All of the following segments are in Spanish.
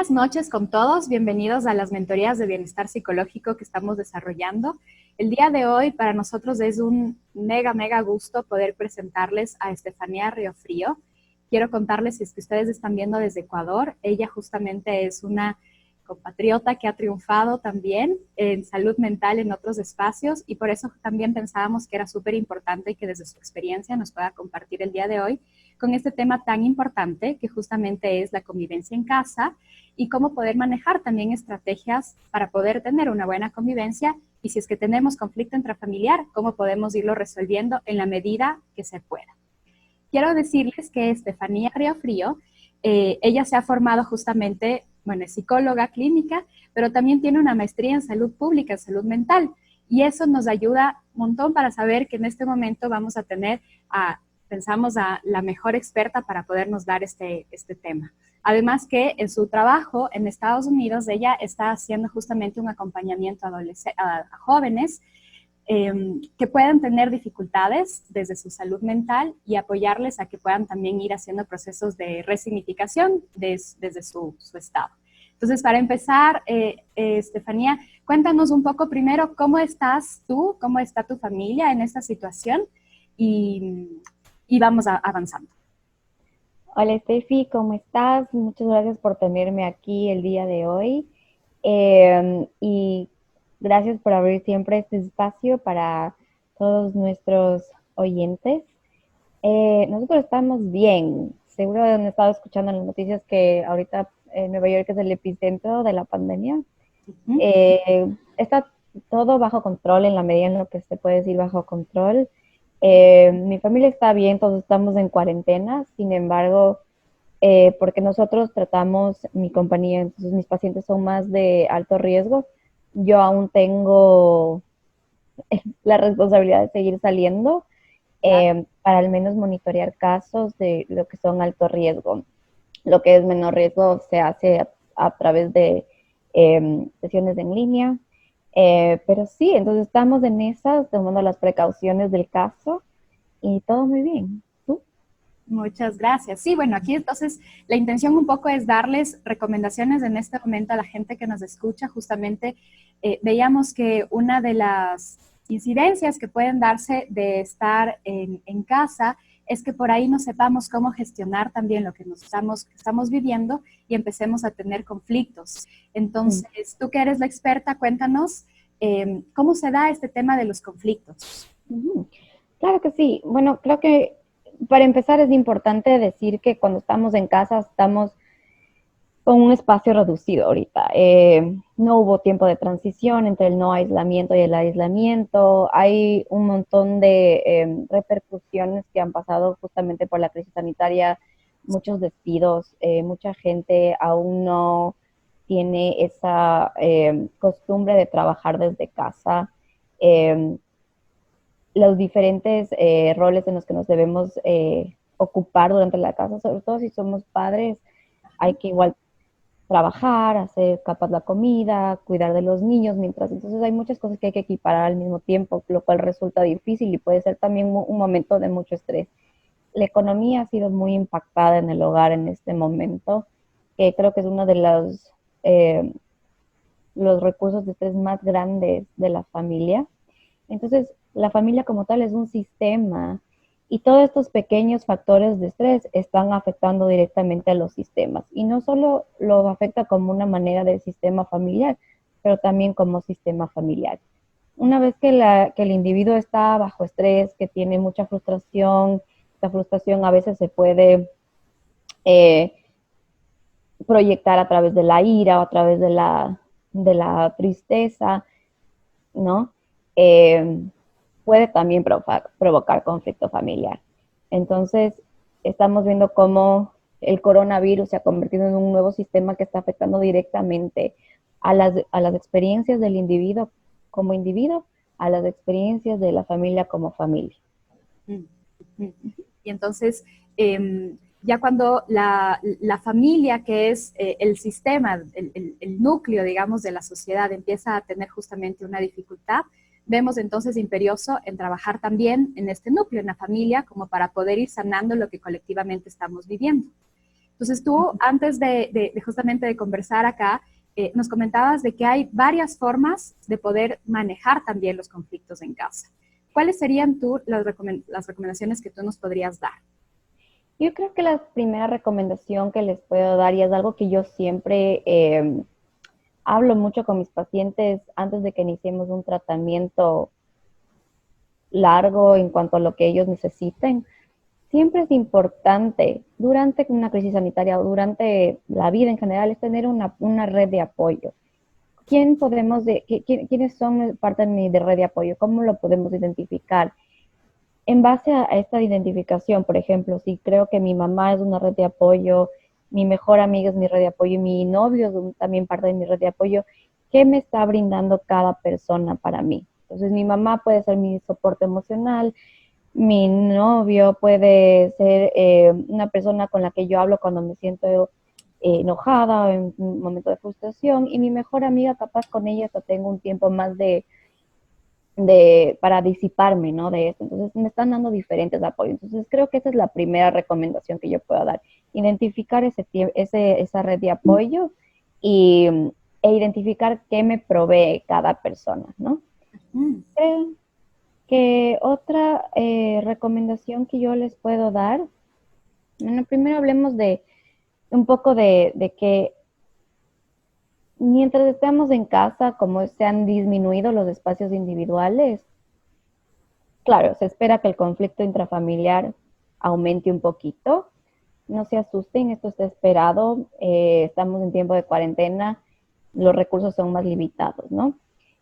Buenas noches con todos, bienvenidos a las mentorías de bienestar psicológico que estamos desarrollando. El día de hoy para nosotros es un mega gusto poder presentarles a Estefanía Riofrío. Quiero contarles, si es que ustedes están viendo desde Ecuador, ella justamente es una compatriota que ha triunfado también en salud mental en otros espacios y por eso también pensábamos que era súper importante que desde su experiencia nos pueda compartir el día de hoy con este tema tan importante que justamente es la convivencia en casa y cómo poder manejar también estrategias para poder tener una buena convivencia y si es que tenemos conflicto intrafamiliar, cómo podemos irlo resolviendo en la medida que se pueda. Quiero decirles que Estefanía Riofrío, ella se ha formado justamente, bueno, es psicóloga clínica, pero también tiene una maestría en salud pública, en salud mental, y eso nos ayuda un montón para saber que en este momento vamos a tener pensamos a la mejor experta para podernos dar este tema. Además que en su trabajo en Estados Unidos, ella está haciendo justamente un acompañamiento a jóvenes que puedan tener dificultades desde su salud mental y apoyarles a que puedan también ir haciendo procesos de resignificación desde su estado. Entonces, para empezar, Estefanía, cuéntanos un poco primero cómo estás tú, cómo está tu familia en esta situación y vamos avanzando. Hola Steffi, ¿cómo estás? Muchas gracias por tenerme aquí el día de hoy y gracias por abrir siempre este espacio para todos nuestros oyentes. Nosotros estamos bien, seguro han estado escuchando en las noticias que ahorita Nueva York es el epicentro de la pandemia. Está todo bajo control en la medida en lo que se puede decir bajo control. Mi familia está bien, todos estamos en cuarentena, sin embargo, porque nosotros tratamos mi compañía, entonces mis pacientes son más de alto riesgo, yo aún tengo la responsabilidad de seguir saliendo para al menos monitorear casos de lo que son alto riesgo. Lo que es menor riesgo se hace a través de sesiones en línea. Pero sí, entonces estamos en esas, tomando las precauciones del caso y todo muy bien. ¿Tú? Muchas gracias. Sí, bueno, aquí entonces la intención un poco es darles recomendaciones en este momento a la gente que nos escucha. Justamente veíamos que una de las incidencias que pueden darse de estar en casa es que por ahí no sepamos cómo gestionar también lo que estamos viviendo y empecemos a tener conflictos. Entonces, tú que eres la experta, cuéntanos cómo se da este tema de los conflictos. Claro que sí. Bueno, creo que para empezar es importante decir que cuando estamos en casa estamos con un espacio reducido ahorita. No hubo tiempo de transición entre el no aislamiento y el aislamiento. Hay un montón de repercusiones que han pasado justamente por la crisis sanitaria, muchos despidos, mucha gente aún no tiene esa costumbre de trabajar desde casa. Eh, los diferentes roles en los que nos debemos ocupar durante la casa, sobre todo si somos padres, hay que igual trabajar, hacer capaz la comida, cuidar de los niños, entonces hay muchas cosas que hay que equiparar al mismo tiempo, lo cual resulta difícil y puede ser también un momento de mucho estrés. La economía ha sido muy impactada en el hogar en este momento, que creo que es uno de los recursos de estrés más grandes de la familia. Entonces, la familia como tal es un sistema y todos estos pequeños factores de estrés están afectando directamente a los sistemas. Y no solo lo afecta como una manera del sistema familiar, pero también como sistema familiar. Una vez que el individuo está bajo estrés, que tiene mucha frustración, esta frustración a veces se puede eh, proyectar a través de la ira o a través de la tristeza, ¿no? Puede también provocar conflicto familiar. Entonces, estamos viendo cómo el coronavirus se ha convertido en un nuevo sistema que está afectando directamente a las experiencias del individuo como individuo, a las experiencias de la familia como familia. Y entonces, ya cuando la familia, que es el sistema, el núcleo, digamos, de la sociedad, empieza a tener justamente una dificultad, vemos entonces imperioso en trabajar también en este núcleo, en la familia, como para poder ir sanando lo que colectivamente estamos viviendo. Entonces tú, antes de justamente de conversar acá, nos comentabas de que hay varias formas de poder manejar también los conflictos en casa. ¿Cuáles serían tú las recomendaciones que tú nos podrías dar? Yo creo que la primera recomendación que les puedo dar, y es algo que yo siempre hablo mucho con mis pacientes antes de que iniciemos un tratamiento largo en cuanto a lo que ellos necesiten, siempre es importante durante una crisis sanitaria o durante la vida en general es tener una red de apoyo. ¿Quiénes son parte de mi red de apoyo? ¿Cómo lo podemos identificar? En base a esta identificación, por ejemplo, si creo que mi mamá es una red de apoyo, mi mejor amiga es mi red de apoyo y mi novio es también parte de mi red de apoyo, ¿qué me está brindando cada persona para mí? Entonces, mi mamá puede ser mi soporte emocional, mi novio puede ser una persona con la que yo hablo cuando me siento enojada o en un momento de frustración, y mi mejor amiga, capaz con ella hasta tengo un tiempo más para disiparme, ¿no? De esto. Entonces, me están dando diferentes apoyos. Entonces, creo que esa es la primera recomendación que yo puedo dar. Identificar esa red de apoyo y, e identificar qué me provee cada persona, ¿no? Mm. Creo que otra recomendación que yo les puedo dar, bueno, primero hablemos de un poco de que mientras estemos en casa, como se han disminuido los espacios individuales, claro, se espera que el conflicto intrafamiliar aumente un poquito. No se asusten, esto está esperado. Estamos en tiempo de cuarentena, los recursos son más limitados, ¿no?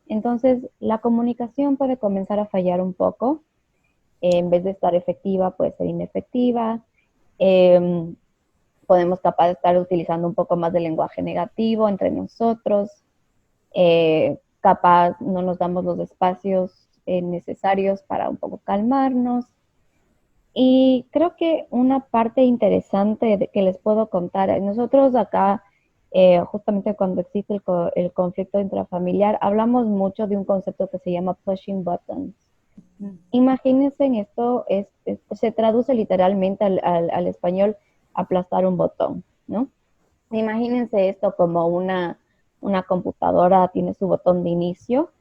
Entonces, la comunicación puede comenzar a fallar un poco. En vez de estar efectiva, puede ser inefectiva. Podemos capaz de estar utilizando un poco más de lenguaje negativo entre nosotros. Capaz no nos damos los espacios necesarios para un poco calmarnos. Y creo que una parte interesante que les puedo contar, nosotros acá, justamente cuando existe el conflicto intrafamiliar, hablamos mucho de un concepto que se llama pushing buttons. Imagínense en esto, se traduce literalmente al español aplastar un botón, ¿no? Imagínense esto como una computadora tiene su botón de inicio.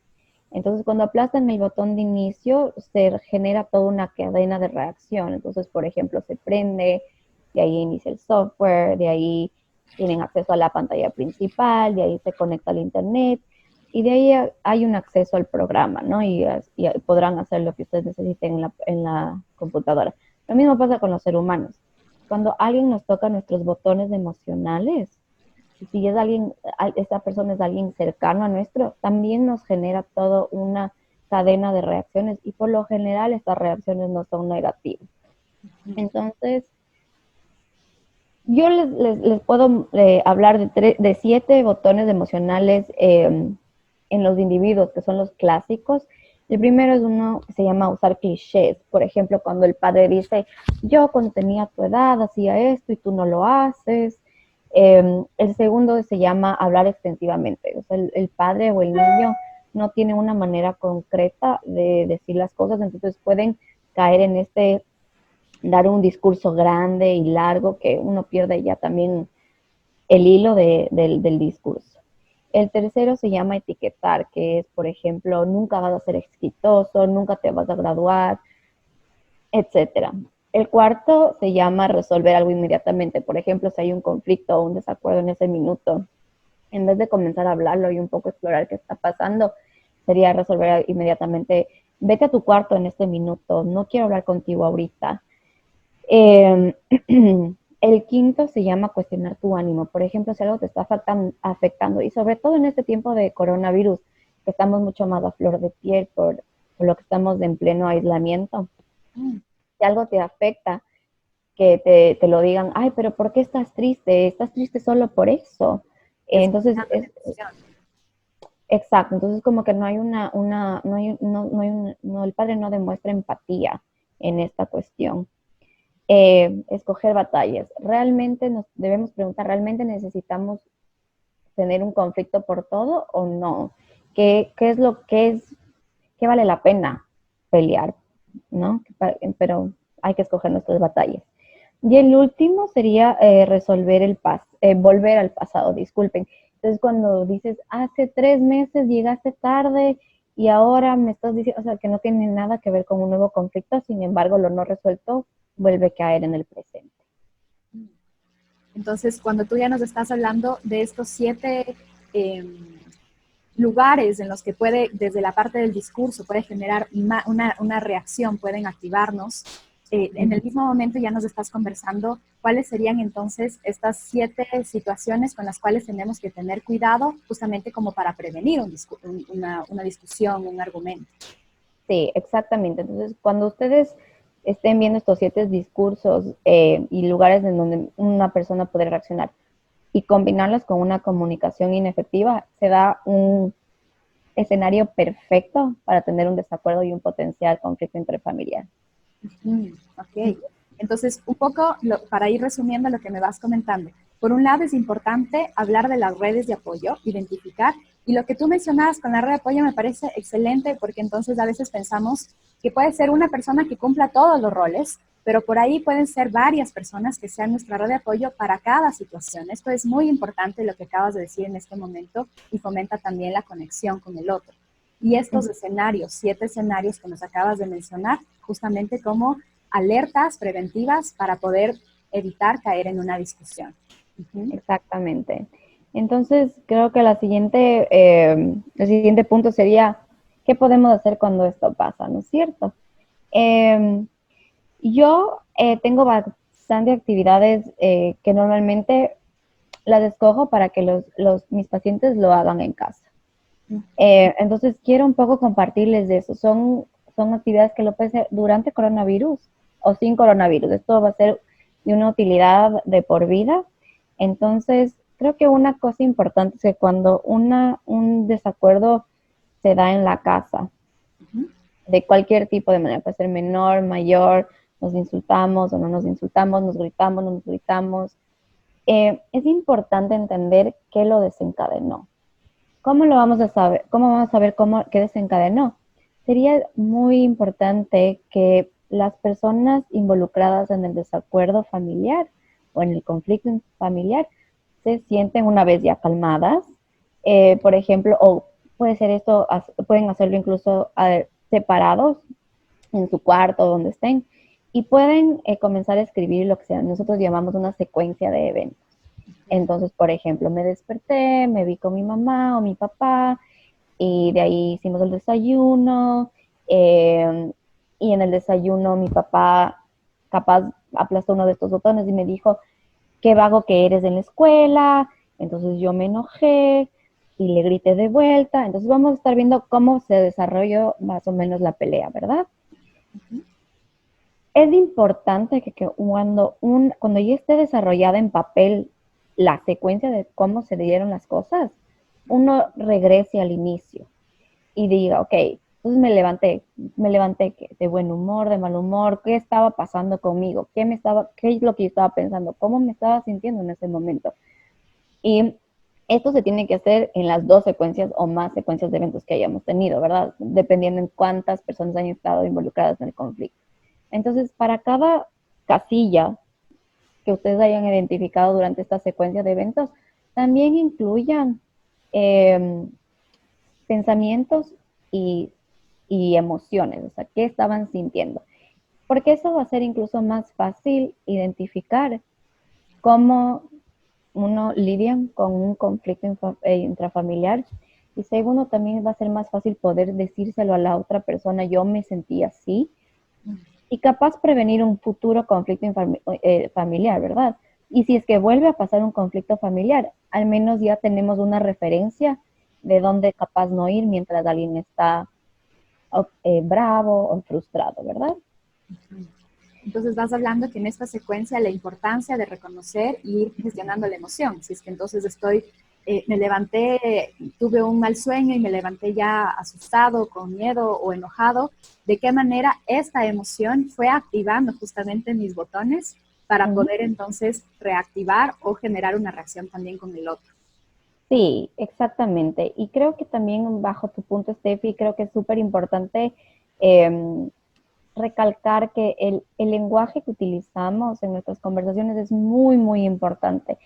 Entonces, cuando aplastan el botón de inicio, se genera toda una cadena de reacción. Entonces, por ejemplo, se prende, de ahí inicia el software, de ahí tienen acceso a la pantalla principal, de ahí se conecta al internet, y de ahí hay un acceso al programa, ¿no? Y podrán hacer lo que ustedes necesiten en la computadora. Lo mismo pasa con los seres humanos. Cuando alguien nos toca nuestros botones emocionales, si es alguien, esta persona es alguien cercano a nuestro, también nos genera toda una cadena de reacciones, y por lo general estas reacciones no son negativas. Entonces, yo les puedo hablar de 7 botones emocionales en los individuos, que son los clásicos. El primero es uno que se llama usar clichés. Por ejemplo, cuando el padre dice, yo cuando tenía tu edad hacía esto y tú no lo haces. El segundo se llama hablar extensivamente. O sea, el padre o el niño no tiene una manera concreta de decir las cosas, entonces pueden caer en dar un discurso grande y largo que uno pierde ya también el hilo del discurso. El tercero se llama etiquetar, que es, por ejemplo, nunca vas a ser exitoso, nunca te vas a graduar, etcétera. El cuarto se llama resolver algo inmediatamente. Por ejemplo, si hay un conflicto o un desacuerdo en ese minuto, en vez de comenzar a hablarlo y un poco explorar qué está pasando, sería resolver inmediatamente, vete a tu cuarto en este minuto, no quiero hablar contigo ahorita. El quinto se llama cuestionar tu ánimo. Por ejemplo, si algo te está afectando, y sobre todo en este tiempo de coronavirus, que estamos mucho más a flor de piel por lo que estamos en pleno aislamiento. Si algo te afecta, que te lo digan, ay, pero ¿por qué estás triste? ¿Estás triste solo por eso? Entonces, exacto, entonces como que no hay el padre no demuestra empatía en esta cuestión. Escoger batallas. Realmente nos debemos preguntar, ¿realmente necesitamos tener un conflicto por todo o no? ¿Qué vale la pena pelear? ¿No? Pero hay que escoger nuestras batallas. Y el último sería resolver volver al pasado, disculpen. Entonces, cuando dices, hace 3 meses llegaste tarde y ahora me estás diciendo, o sea, que no tiene nada que ver con un nuevo conflicto, sin embargo, lo no resuelto vuelve a caer en el presente. Entonces, cuando tú ya nos estás hablando de estos 7 lugares en los que puede, desde la parte del discurso, puede generar una reacción, pueden activarnos, en el mismo momento ya nos estás conversando cuáles serían entonces estas 7 situaciones con las cuales tenemos que tener cuidado justamente como para prevenir una discusión, un argumento. Sí, exactamente. Entonces, cuando ustedes estén viendo estos 7 discursos y lugares en donde una persona puede reaccionar y combinarlos con una comunicación inefectiva, se da un escenario perfecto para tener un desacuerdo y un potencial conflicto intrafamiliar. Ok, entonces un poco para ir resumiendo lo que me vas comentando. Por un lado es importante hablar de las redes de apoyo, identificar, y lo que tú mencionabas con la red de apoyo me parece excelente porque entonces a veces pensamos que puede ser una persona que cumpla todos los roles, pero por ahí pueden ser varias personas que sean nuestra red de apoyo para cada situación. Esto es muy importante lo que acabas de decir en este momento y fomenta también la conexión con el otro. Y estos escenarios, 7 escenarios que nos acabas de mencionar, justamente como alertas preventivas para poder evitar caer en una discusión. Exactamente. Entonces, creo que el siguiente punto sería, ¿qué podemos hacer cuando esto pasa? ¿No es cierto? Yo tengo bastante actividades que normalmente las escojo para que mis pacientes lo hagan en casa. Entonces, quiero un poco compartirles de eso. Son actividades que lo pueden hacer durante coronavirus o sin coronavirus. Esto va a ser de una utilidad de por vida. Entonces, creo que una cosa importante es que cuando un desacuerdo se da en la casa, de cualquier tipo de manera, puede ser menor, mayor, nos insultamos o no nos insultamos, nos gritamos, no nos gritamos, es importante entender qué lo desencadenó. ¿Cómo lo vamos a saber? ¿Cómo vamos a saber qué desencadenó? Sería muy importante que las personas involucradas en el desacuerdo familiar o en el conflicto familiar se sienten una vez ya calmadas, por ejemplo, o puede ser esto, pueden hacerlo incluso separados en su cuarto, donde estén, y pueden comenzar a escribir lo que nosotros llamamos una secuencia de eventos. Entonces, por ejemplo, me desperté, me vi con mi mamá o mi papá, y de ahí hicimos el desayuno, y en el desayuno mi papá capaz aplastó uno de estos botones y me dijo, qué vago que eres en la escuela. Entonces yo me enojé y le grité de vuelta. Entonces vamos a estar viendo cómo se desarrolló más o menos la pelea, ¿verdad? Es importante que cuando ya esté desarrollada en papel la secuencia de cómo se dieron las cosas, uno regrese al inicio y diga, ok, entonces me levanté de buen humor, de mal humor, ¿qué estaba pasando conmigo? ¿Qué es lo que yo estaba pensando? ¿Cómo me estaba sintiendo en ese momento? Y esto se tiene que hacer en las 2 secuencias o más secuencias de eventos que hayamos tenido, ¿verdad? Dependiendo en cuántas personas han estado involucradas en el conflicto. Entonces, para cada casilla que ustedes hayan identificado durante esta secuencia de eventos, también incluyan pensamientos y, y emociones, o sea, qué estaban sintiendo. Porque eso va a ser incluso más fácil identificar cómo uno lidia con un conflicto intrafamiliar, y segundo, también va a ser más fácil poder decírselo a la otra persona, yo me sentí así, y capaz prevenir un futuro conflicto familiar, ¿verdad? Y si es que vuelve a pasar un conflicto familiar, al menos ya tenemos una referencia de dónde capaz no ir mientras alguien está bravo o frustrado, ¿verdad? Entonces vas hablando que en esta secuencia la importancia de reconocer y ir gestionando la emoción. Si es que entonces me levanté, tuve un mal sueño y me levanté ya asustado, con miedo o enojado, ¿de qué manera esta emoción fue activando justamente mis botones para poder entonces reactivar o generar una reacción también con el otro? Sí, exactamente. Y creo que también bajo tu punto, Steffi, creo que es súper importante recalcar que el lenguaje que utilizamos en nuestras conversaciones es muy, muy importante.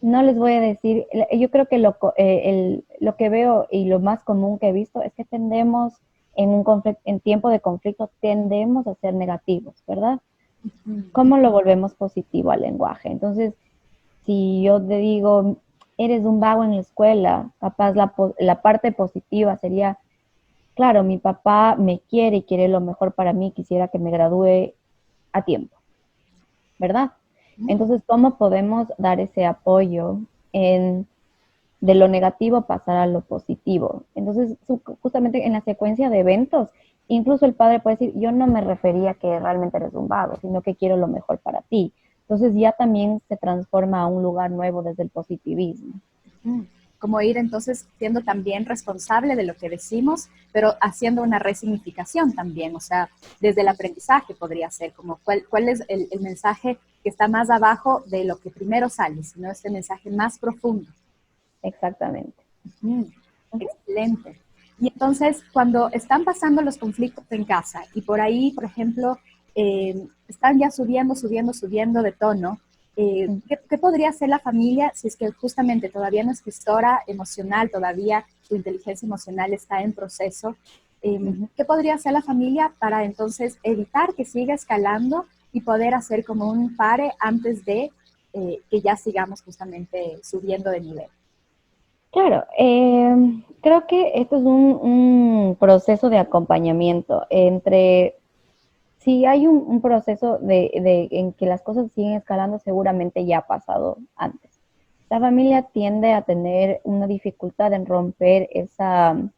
No les voy a decir, yo creo que lo que veo y lo más común que he visto es que tendemos en tiempo de conflicto, tendemos a ser negativos, ¿verdad? ¿Cómo lo volvemos positivo al lenguaje? Entonces, si yo te digo, eres un vago en la escuela, capaz la parte positiva sería, claro, mi papá me quiere y quiere lo mejor para mí, quisiera que me gradúe a tiempo, ¿verdad? Entonces, ¿cómo podemos dar ese apoyo de lo negativo pasar a lo positivo? Entonces, justamente en la secuencia de eventos, incluso el padre puede decir, yo no me refería a que realmente eres un vago, sino que quiero lo mejor para ti. Entonces ya también se transforma a un lugar nuevo desde el positivismo. Como ir entonces siendo también responsable de lo que decimos, pero haciendo una resignificación también, o sea, desde el aprendizaje podría ser, como cuál es el mensaje que está más abajo de lo que primero sale, sino este mensaje más profundo. Exactamente. Excelente. Y entonces, cuando están pasando los conflictos en casa y por ahí, por ejemplo, están ya subiendo de tono, ¿qué podría hacer la familia si es que justamente todavía no es gestora emocional, todavía su inteligencia emocional está en proceso? ¿Qué podría hacer la familia para entonces evitar que siga escalando y poder hacer como un pare antes de que ya sigamos justamente subiendo de nivel? Claro, creo que esto es un proceso de acompañamiento entre, si hay un proceso en que las cosas siguen escalando, seguramente ya ha pasado antes. La familia tiende a tener una dificultad en romper esa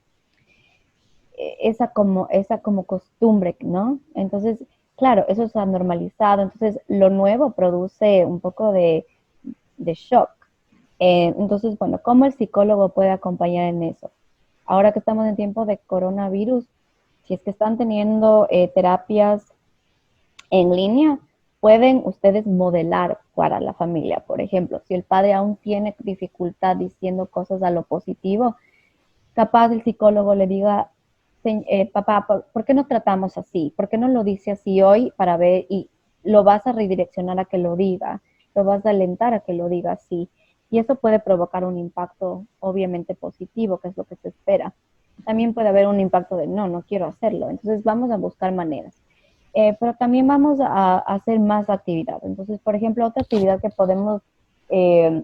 como costumbre, ¿no? Entonces, claro, eso se ha normalizado, entonces lo nuevo produce un poco de shock. Entonces, bueno, ¿cómo el psicólogo puede acompañar en eso? Ahora que estamos en tiempo de coronavirus, si es que están teniendo terapias en línea, pueden ustedes modelar para la familia. Por ejemplo, si el padre aún tiene dificultad diciendo cosas a lo positivo, capaz el psicólogo le diga, papá, ¿por qué no tratamos así? ¿Por qué no lo dice así hoy para ver y lo vas a redireccionar a que lo diga? Lo vas a alentar a que lo diga así. Y eso puede provocar un impacto obviamente positivo, que es lo que se espera. También puede haber un impacto de no quiero hacerlo. Entonces vamos a buscar maneras. Pero también vamos a hacer más actividad. Entonces, por ejemplo, otra actividad que podemos eh,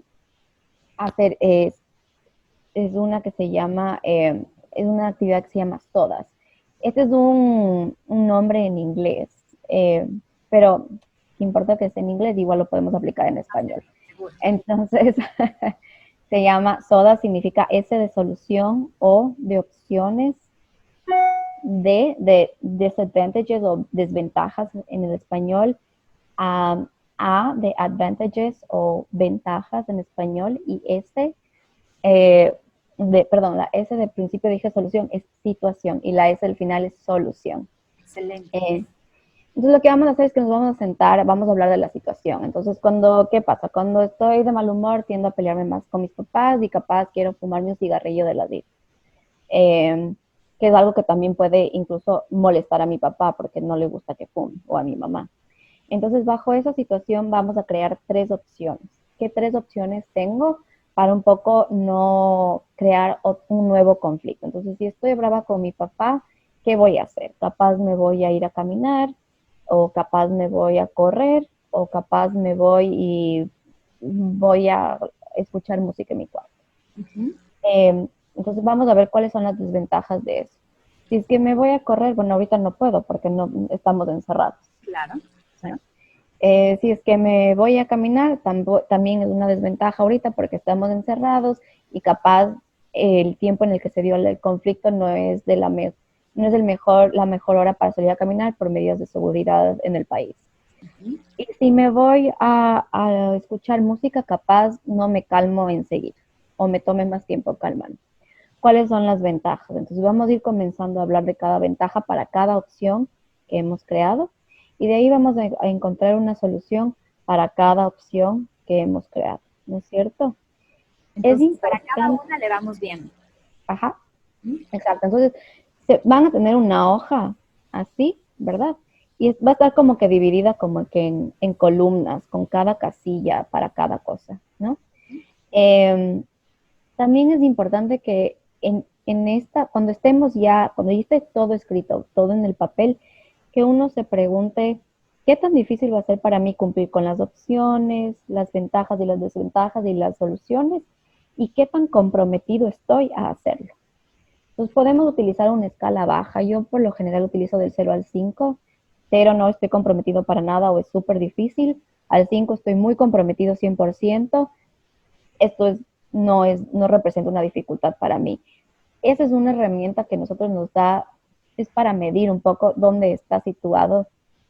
hacer es una que se llama, es una actividad que se llama sodas. Este es un nombre en inglés, pero importa que esté en inglés, igual lo podemos aplicar en español. Entonces, se llama soda, significa S de solución, O de opciones, de disadvantages o desventajas en el español, A de advantages o ventajas en español y la S de principio dije solución es situación y la S al final es solución. Excelente. Entonces lo que vamos a hacer es que nos vamos a sentar, vamos a hablar de la situación. Entonces, ¿qué pasa? Cuando estoy de mal humor, tiendo a pelearme más con mis papás y capaz quiero fumarme un cigarrillo de la vida. Que es algo que también puede incluso molestar a mi papá porque no le gusta que fume o a mi mamá. Entonces, bajo esa situación vamos a crear 3 opciones. ¿Qué 3 opciones tengo para un poco no crear un nuevo conflicto? Entonces, si estoy brava con mi papá, ¿qué voy a hacer? Capaz me voy a ir a caminar, o capaz me voy a correr, o capaz me voy a escuchar música en mi cuarto. Entonces vamos a ver cuáles son las desventajas de eso. Si es que me voy a correr, bueno, ahorita no puedo porque no estamos encerrados. Claro. ¿No? Si es que me voy a caminar, también es una desventaja ahorita porque estamos encerrados y capaz el tiempo en el que se dio el conflicto no es la mejor hora para salir a caminar por medidas de seguridad en el país. Y si me voy a escuchar música, capaz no me calmo enseguida o me tome más tiempo calmando. ¿Cuáles son las ventajas? Entonces vamos a ir comenzando a hablar de cada ventaja para cada opción que hemos creado y de ahí vamos a encontrar una solución para cada opción que hemos creado, ¿no es cierto? Entonces, para cada una le vamos viendo. Ajá, exacto. Entonces, van a tener una hoja así ¿verdad? Y va a estar como que dividida como que en columnas, con cada casilla para cada cosa, ¿no? Eh, También es importante que cuando estemos ya, cuando ya esté todo escrito, todo en el papel, que uno se pregunte qué tan difícil va a ser para mí cumplir con las opciones, las ventajas y las desventajas y las soluciones, y qué tan comprometido estoy a hacerlo. Entonces podemos utilizar una escala baja. Yo por lo general utilizo del 0 al 5. 0 no estoy comprometido para nada o es súper difícil. Al 5 estoy muy comprometido 100%. Esto no representa una dificultad para mí. Esa es una herramienta que nosotros nos da, es para medir un poco dónde está situado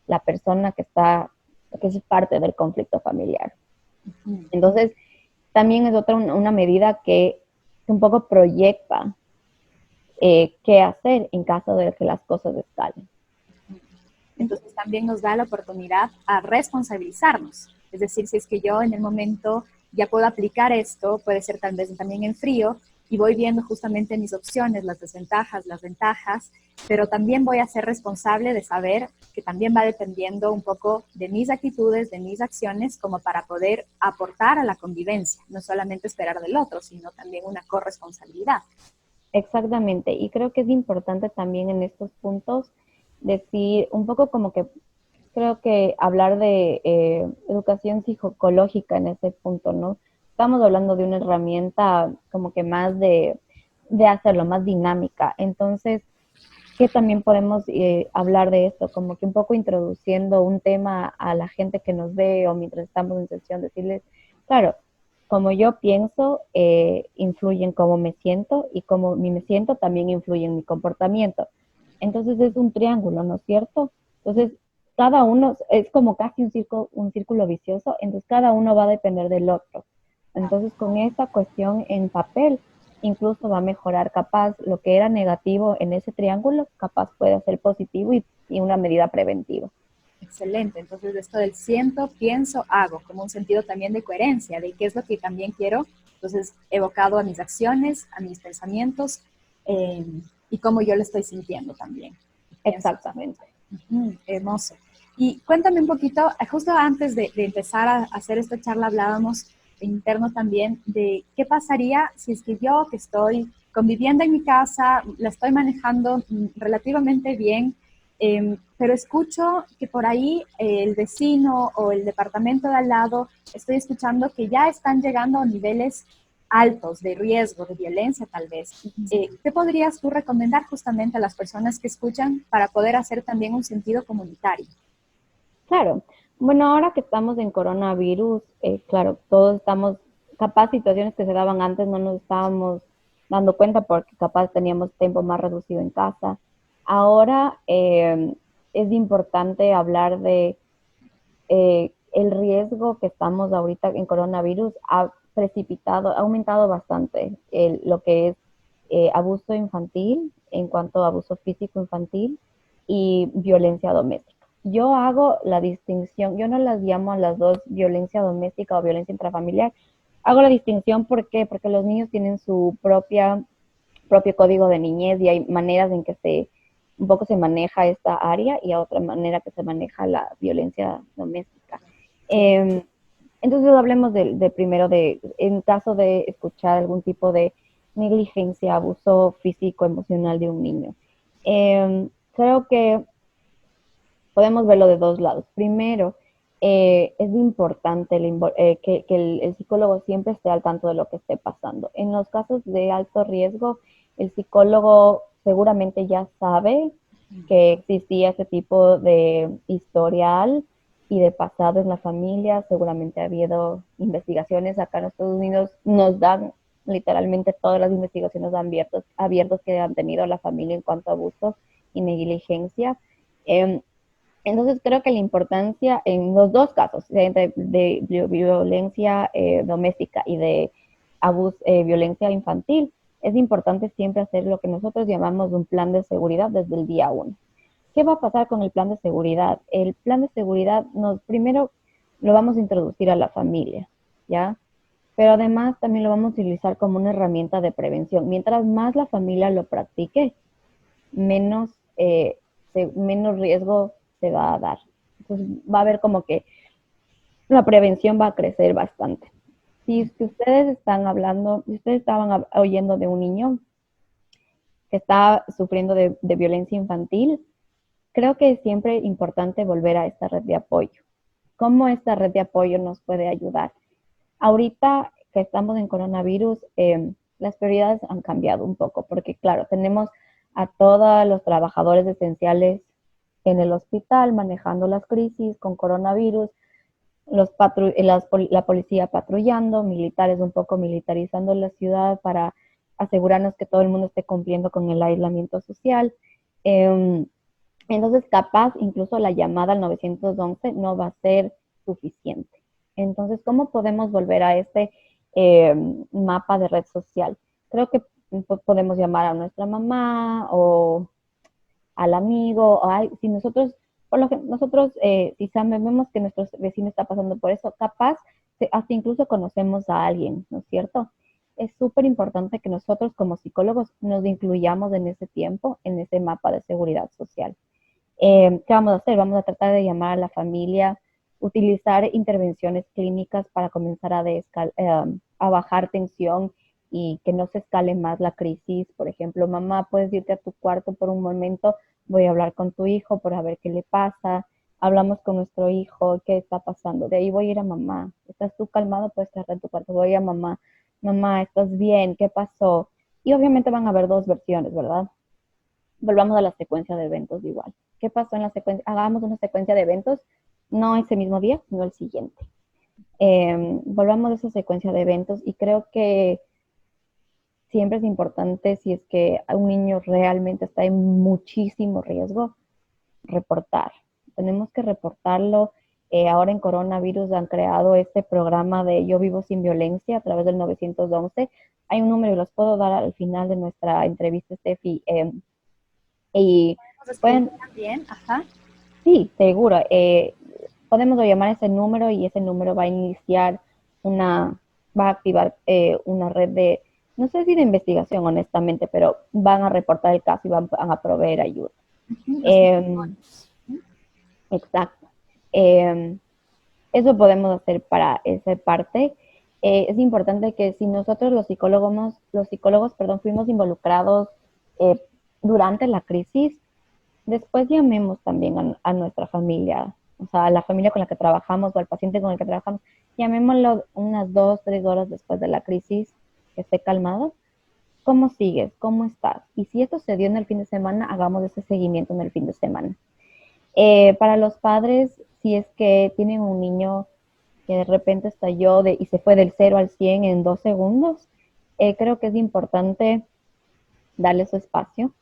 la persona que es parte del conflicto familiar. Entonces, también es una medida que un poco proyecta qué hacer en caso de que las cosas escalen. Entonces también nos da la oportunidad a responsabilizarnos. Es decir, si es que yo en el momento ya puedo aplicar esto, puede ser tal vez también en frío, y voy viendo justamente mis opciones, las desventajas, las ventajas, pero también voy a ser responsable de saber que también va dependiendo un poco de mis actitudes, de mis acciones, como para poder aportar a la convivencia, no solamente esperar del otro, sino también una corresponsabilidad. Exactamente, y creo que es importante también en estos puntos decir un poco como que creo que hablar de educación psicológica en ese punto, ¿no? Estamos hablando de una herramienta como que más de hacerlo, más dinámica. Entonces, ¿qué también podemos hablar de esto? Como que un poco introduciendo un tema a la gente que nos ve o mientras estamos en sesión, decirles, claro, como yo pienso, influye en cómo me siento y cómo me siento también influye en mi comportamiento. Entonces es un triángulo, ¿no es cierto? Entonces, cada uno es como casi un círculo vicioso, entonces cada uno va a depender del otro. Entonces, con esta cuestión en papel, incluso va a mejorar capaz lo que era negativo en ese triángulo, capaz puede ser positivo y una medida preventiva. Excelente. Entonces, esto del siento, pienso, hago, como un sentido también de coherencia, de qué es lo que también quiero. Entonces, evocado a mis acciones, a mis pensamientos eh, y cómo yo lo estoy sintiendo también. Pienso. Exactamente. Hermoso. Y cuéntame un poquito, justo antes de empezar a hacer esta charla hablábamos interno también de qué pasaría si es que yo que estoy conviviendo en mi casa, la estoy manejando relativamente bien, pero escucho que por ahí el vecino o el departamento de al lado, estoy escuchando que ya están llegando a niveles altos de riesgo, de violencia tal vez. ¿Qué podrías tú recomendar justamente a las personas que escuchan para poder hacer también un sentido comunitario? Claro. Bueno, ahora que estamos en coronavirus, claro, todos estamos, capaz situaciones que se daban antes no nos estábamos dando cuenta porque capaz teníamos tiempo más reducido en casa. Ahora es importante hablar de el riesgo que estamos ahorita en coronavirus ha aumentado bastante lo que es abuso infantil en cuanto a abuso físico infantil y violencia doméstica. Yo hago la distinción, yo no las llamo a las dos violencia doméstica o violencia intrafamiliar. Hago la distinción, ¿por qué? Porque los niños tienen su propio código de niñez y hay maneras en que un poco se maneja esta área y a otra manera que se maneja la violencia doméstica. Entonces hablemos primero en caso de escuchar algún tipo de negligencia, abuso físico, emocional de un niño. Creo que podemos verlo de dos lados. Primero, es importante que el psicólogo siempre esté al tanto de lo que esté pasando. En los casos de alto riesgo, el psicólogo seguramente ya sabe que existía ese tipo de historial y de pasado en la familia. Seguramente ha habido investigaciones acá en Estados Unidos, nos dan literalmente todas las investigaciones abiertos que han tenido la familia en cuanto a abuso y negligencia. Entonces creo que la importancia en los dos casos, de violencia doméstica y de violencia infantil, es importante siempre hacer lo que nosotros llamamos un plan de seguridad desde el día 1. ¿Qué va a pasar con el plan de seguridad? El plan de seguridad primero lo vamos a introducir a la familia, ¿ya? Pero además también lo vamos a utilizar como una herramienta de prevención. Mientras más la familia lo practique, menos menos riesgo se va a dar. Entonces va a haber como que la prevención va a crecer bastante. Si es que ustedes están hablando, si ustedes estaban oyendo de un niño que está sufriendo de violencia infantil, creo que es siempre importante volver a esta red de apoyo. ¿Cómo esta red de apoyo nos puede ayudar? Ahorita que estamos en coronavirus, las prioridades han cambiado un poco, porque claro, tenemos a todos los trabajadores esenciales en el hospital manejando las crisis con coronavirus, la policía patrullando, militares un poco militarizando la ciudad para asegurarnos que todo el mundo esté cumpliendo con el aislamiento social. Entonces, capaz, incluso la llamada al 911 no va a ser suficiente. Entonces, ¿cómo podemos volver a este mapa de red social? Creo que podemos llamar a nuestra mamá o al amigo, o si nosotros, por lo que nosotros, si sabemos que nuestro vecino está pasando por eso, capaz, hasta incluso conocemos a alguien, ¿no es cierto? Es súper importante que nosotros como psicólogos nos incluyamos en ese tiempo, en ese mapa de seguridad social. ¿Qué vamos a hacer? Vamos a tratar de llamar a la familia, utilizar intervenciones clínicas para comenzar a bajar tensión y que no se escale más la crisis. Por ejemplo, mamá, puedes irte a tu cuarto por un momento, voy a hablar con tu hijo para ver qué le pasa. Hablamos con nuestro hijo, qué está pasando. De ahí voy a ir a mamá. ¿Estás tú calmado? Puedes quedarte en tu cuarto. Voy a mamá. Mamá, ¿estás bien? ¿Qué pasó? Y obviamente van a haber dos versiones, ¿verdad? Volvamos a la secuencia de eventos igual. ¿Qué pasó en la secuencia? Hagamos una secuencia de eventos, no ese mismo día, sino el siguiente. Volvamos a esa secuencia de eventos y creo que siempre es importante, si es que un niño realmente está en muchísimo riesgo, reportar. Tenemos que reportarlo. Ahora en coronavirus han creado este programa de Yo Vivo Sin Violencia a través del 911. Hay un número y los puedo dar al final de nuestra entrevista, Steffi. Y pueden también, ajá. Sí, seguro. Podemos llamar a ese número y ese número va a iniciar va a activar una red de, no sé si de investigación, honestamente, pero van a reportar el caso y van a proveer ayuda. Exacto. Eso podemos hacer para esa parte. Es importante que si nosotros los psicólogos, fuimos involucrados durante la crisis, después llamemos también a nuestra familia, o sea, a la familia con la que trabajamos o al paciente con el que trabajamos, llamémoslo unas 2, 3 horas después de la crisis, que esté calmado. ¿Cómo sigues? ¿Cómo estás? Y si esto se dio en el fin de semana, hagamos ese seguimiento en el fin de semana. Para los padres, si es que tienen un niño que de repente estalló y se fue del 0 al 100 en 2 segundos, creo que es importante darle su espacio.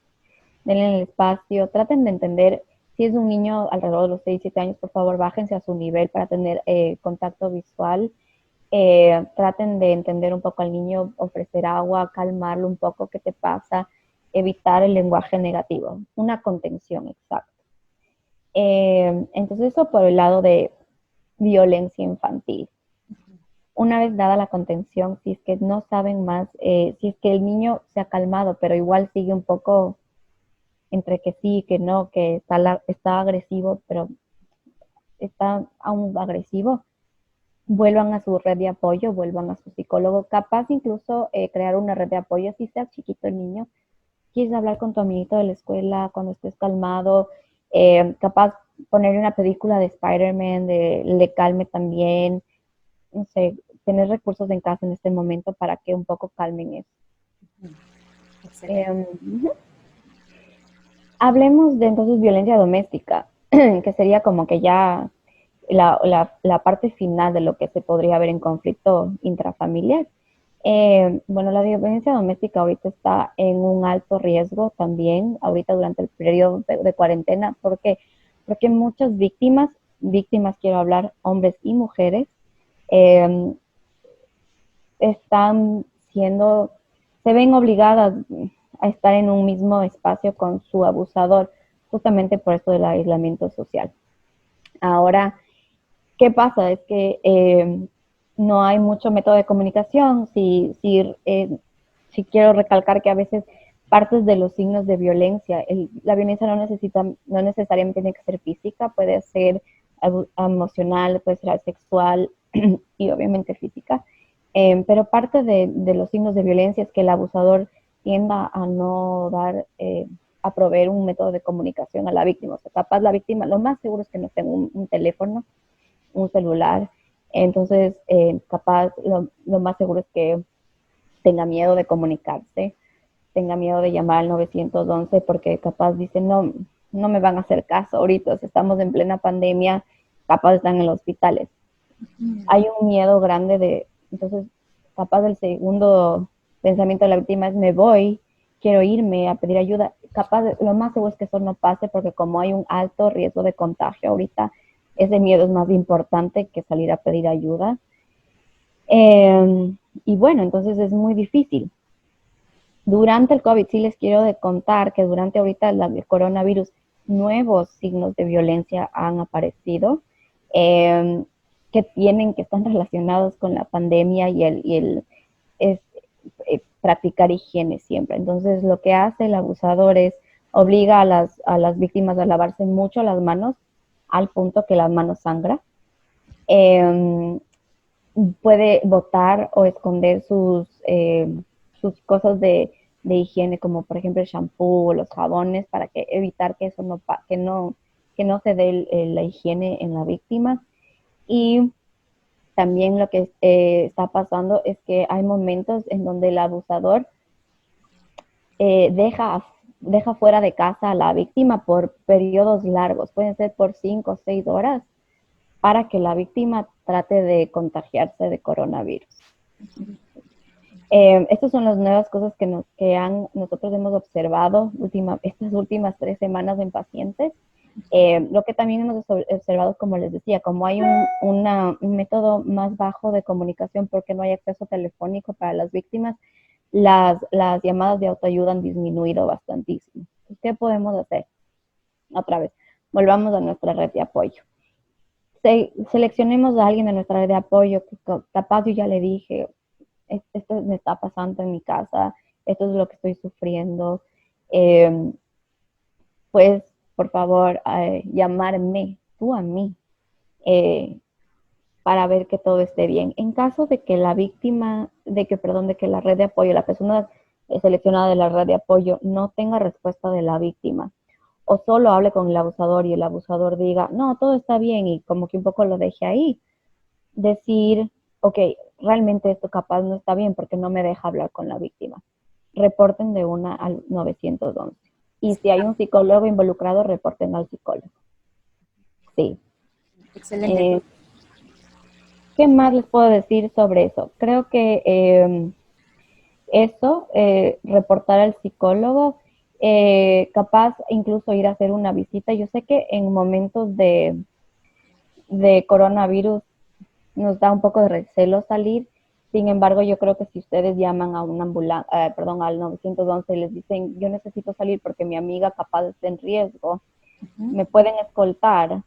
Denle el espacio, traten de entender, si es un niño alrededor de los 6, 7 años, por favor, bájense a su nivel para tener contacto visual. Traten de entender un poco al niño, ofrecer agua, calmarlo un poco, ¿qué te pasa? Evitar el lenguaje negativo, una contención exacta. Entonces eso por el lado de violencia infantil. Una vez dada la contención, si es que no saben más, si es que el niño se ha calmado, pero igual sigue un poco entre que sí, que no, que está agresivo, pero está aún agresivo, vuelvan a su red de apoyo, vuelvan a su psicólogo, capaz incluso crear una red de apoyo, si sea chiquito el niño, quieres hablar con tu amiguito de la escuela cuando estés calmado, capaz ponerle una película de Spider-Man, le calme también, no sé, tener recursos en casa en este momento para que un poco calmen eso. Hablemos de entonces violencia doméstica, que sería como que ya la parte final de lo que se podría ver en conflicto intrafamiliar. Bueno, la violencia doméstica ahorita está en un alto riesgo también, ahorita durante el periodo de cuarentena, porque muchas víctimas quiero hablar, hombres y mujeres, se ven obligadas a estar en un mismo espacio con su abusador, justamente por esto del aislamiento social. Ahora, ¿qué pasa? Es que no hay mucho método de comunicación. Si quiero recalcar que a veces partes de los signos de violencia. La violencia no necesariamente tiene que ser física, puede ser emocional, puede ser sexual y obviamente física. Pero parte de los signos de violencia es que el abusador tienda a no dar, a proveer un método de comunicación a la víctima. O sea, capaz la víctima, lo más seguro es que no tenga un teléfono, un celular. Entonces, capaz lo más seguro es que tenga miedo de comunicarse, tenga miedo de llamar al 911 porque capaz dice, no, no me van a hacer caso ahorita, si estamos en plena pandemia, capaz están en los hospitales. Hay un miedo grande entonces, capaz el segundo pensamiento de la víctima es, me voy, quiero irme a pedir ayuda. Capaz, lo más seguro es que eso no pase porque como hay un alto riesgo de contagio ahorita, ese miedo es más importante que salir a pedir ayuda. Y bueno, entonces es muy difícil. Durante el COVID, sí les quiero contar que durante ahorita el coronavirus, nuevos signos de violencia han aparecido que están relacionados con la pandemia y es, practicar higiene siempre. Entonces, lo que hace el abusador es obliga a las víctimas a lavarse mucho las manos al punto que las manos sangran. Puede botar o esconder sus cosas de higiene, como por ejemplo el shampoo o los jabones, para evitar que eso que no se dé la higiene en la víctima. Y también lo que está pasando es que hay momentos en donde el abusador deja fuera de casa a la víctima por periodos largos, pueden ser por 5 o 6 horas, para que la víctima trate de contagiarse de coronavirus. Estas son las nuevas cosas que nosotros hemos observado estas últimas 3 semanas en pacientes. Lo que también hemos observado, como les decía, como hay un método más bajo de comunicación porque no hay acceso telefónico para las víctimas, las llamadas de autoayuda han disminuido bastantísimo. ¿Qué podemos hacer? Otra vez, volvamos a nuestra red de apoyo. Seleccionemos a alguien de nuestra red de apoyo que capaz yo ya le dije, esto me está pasando en mi casa, esto es lo que estoy sufriendo, pues por favor llamarme tú a mí para ver que todo esté bien. En caso de que la víctima, de que la red de apoyo, la persona seleccionada de la red de apoyo no tenga respuesta de la víctima o solo hable con el abusador y el abusador diga, no, todo está bien y como que un poco lo deje ahí, decir, ok, realmente esto capaz no está bien porque no me deja hablar con la víctima. Reporten de una al 911. Y si hay un psicólogo involucrado, reporten al psicólogo. Sí. Excelente. ¿Qué más les puedo decir sobre eso? Creo que reportar al psicólogo, capaz incluso ir a hacer una visita. Yo sé que en momentos de coronavirus nos da un poco de recelo salir. Sin embargo, yo creo que si ustedes llaman a una al 911 y les dicen, yo necesito salir porque mi amiga capaz está en riesgo, me pueden escoltar,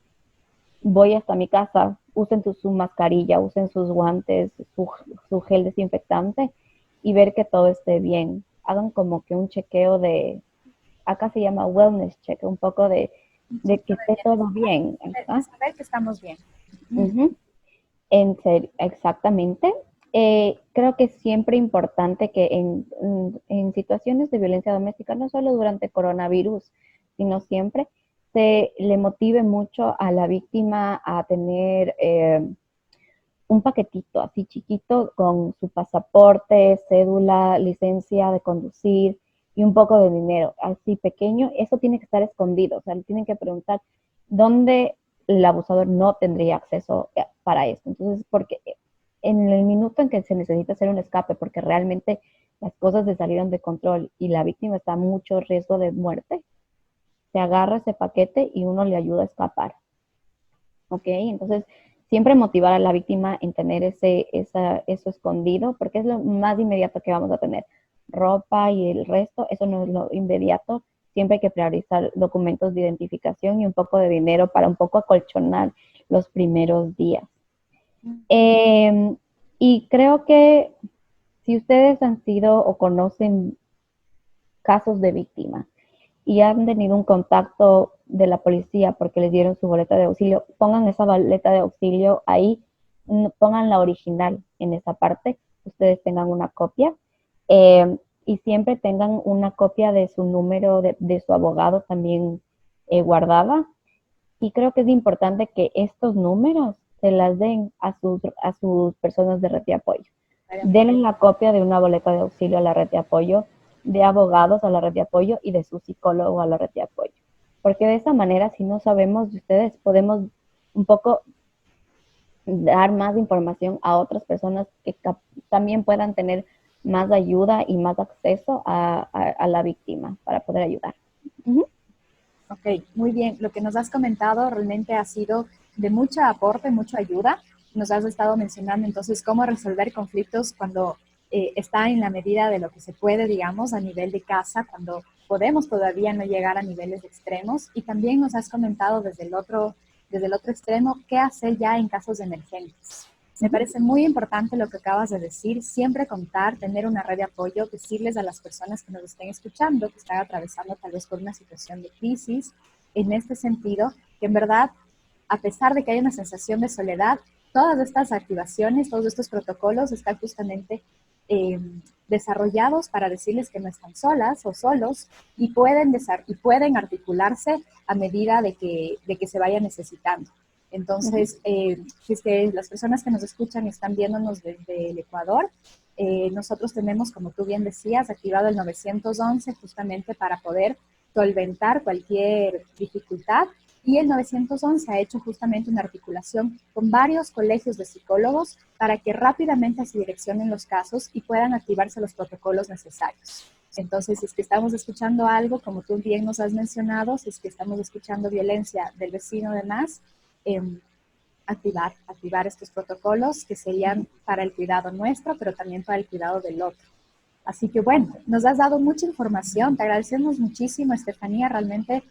voy hasta mi casa, usen su mascarilla, usen sus guantes, su gel desinfectante y ver que todo esté bien. Hagan como que un chequeo acá se llama wellness check, un poco de que esté todo bien. Saber que estamos bien. En serio, exactamente. Creo que es siempre importante que en situaciones de violencia doméstica, no solo durante coronavirus, sino siempre, se le motive mucho a la víctima a tener un paquetito así chiquito con su pasaporte, cédula, licencia de conducir y un poco de dinero, así pequeño. Eso tiene que estar escondido, o sea, le tienen que preguntar dónde el abusador no tendría acceso para esto. Entonces, porque en el minuto en que se necesita hacer un escape, porque realmente las cosas se salieron de control y la víctima está a mucho riesgo de muerte, se agarra ese paquete y uno le ayuda a escapar. ¿Ok? Entonces, siempre motivar a la víctima en tener eso escondido, porque es lo más inmediato que vamos a tener. Ropa y el resto, eso no es lo inmediato. Siempre hay que priorizar documentos de identificación y un poco de dinero para un poco acolchonar los primeros días. Y creo que si ustedes han sido o conocen casos de víctima y han tenido un contacto de la policía porque les dieron su boleta de auxilio, pongan esa boleta de auxilio ahí, pongan la original en esa parte, ustedes tengan una copia y siempre tengan una copia de su número de su abogado también guardada. Y creo que es importante que estos números se las den a sus personas de red de apoyo. Denle la copia de una boleta de auxilio a la red de apoyo, de abogados a la red de apoyo y de su psicólogo a la red de apoyo. Porque de esa manera, si no sabemos de ustedes, podemos un poco dar más información a otras personas que también puedan tener más ayuda y más acceso a la víctima para poder ayudar. Ok, muy bien. Lo que nos has comentado realmente ha sido de mucho aporte, mucha ayuda. Nos has estado mencionando entonces cómo resolver conflictos cuando está en la medida de lo que se puede, digamos, a nivel de casa, cuando podemos todavía no llegar a niveles extremos. Y también nos has comentado desde el otro extremo qué hacer ya en casos emergentes. Me parece muy importante lo que acabas de decir, siempre contar, tener una red de apoyo, decirles a las personas que nos estén escuchando, que están atravesando tal vez por una situación de crisis, en este sentido, que en verdad, a pesar de que hay una sensación de soledad, todas estas activaciones, todos estos protocolos están justamente desarrollados para decirles que no están solas o solos y pueden articularse a medida de que se vaya necesitando. Entonces, si es que las personas que nos escuchan están viéndonos desde el Ecuador, nosotros tenemos, como tú bien decías, activado el 911 justamente para poder solventar cualquier dificultad. Y el 911 ha hecho justamente una articulación con varios colegios de psicólogos para que rápidamente se direccionen los casos y puedan activarse los protocolos necesarios. Entonces, si es que estamos escuchando algo, como tú bien nos has mencionado, si es que estamos escuchando violencia del vecino de más, activar estos protocolos que serían para el cuidado nuestro, pero también para el cuidado del otro. Así que bueno, nos has dado mucha información, te agradecemos muchísimo, Estefanía, realmente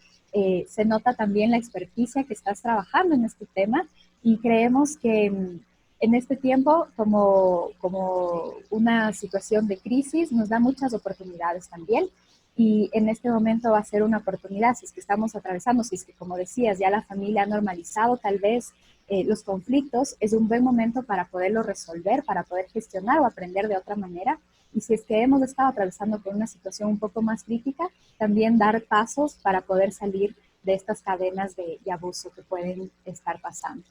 se nota también la experticia que estás trabajando en este tema y creemos que en este tiempo, como una situación de crisis, nos da muchas oportunidades también. Y en este momento va a ser una oportunidad, si es que estamos atravesando, si es que, como decías, ya la familia ha normalizado tal vez los conflictos, es un buen momento para poderlo resolver, para poder gestionar o aprender de otra manera. Y si es que hemos estado atravesando por una situación un poco más crítica, también dar pasos para poder salir de estas cadenas de abuso que pueden estar pasando.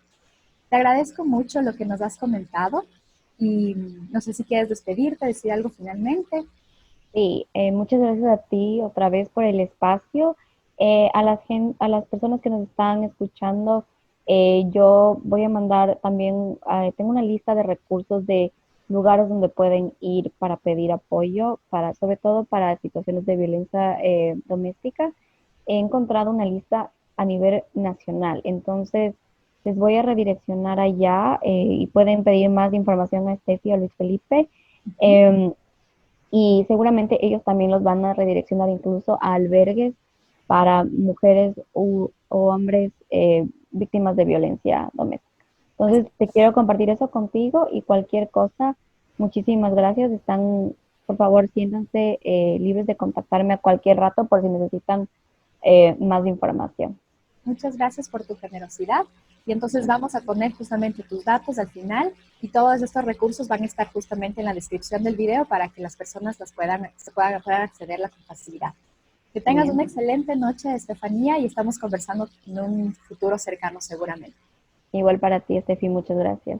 Te agradezco mucho lo que nos has comentado y no sé si quieres despedirte, decir algo finalmente. Sí, muchas gracias a ti otra vez por el espacio. A las personas que nos están escuchando, yo voy a mandar también, tengo una lista de recursos de lugares donde pueden ir para pedir apoyo, sobre todo para situaciones de violencia doméstica. He encontrado una lista a nivel nacional, entonces les voy a redireccionar allá y pueden pedir más información a Steffi o Luis Felipe. Y seguramente ellos también los van a redireccionar incluso a albergues para mujeres o hombres víctimas de violencia doméstica. Entonces, te quiero compartir eso contigo y cualquier cosa, muchísimas gracias. Por favor, siéntanse libres de contactarme a cualquier rato por si necesitan más información. Muchas gracias por tu generosidad. Y entonces vamos a poner justamente tus datos al final y todos estos recursos van a estar justamente en la descripción del video para que las personas puedan accederla con facilidad. Que tengas una excelente noche, Estefanía, y estamos conversando en un futuro cercano seguramente. Igual para ti, Estefi, muchas gracias.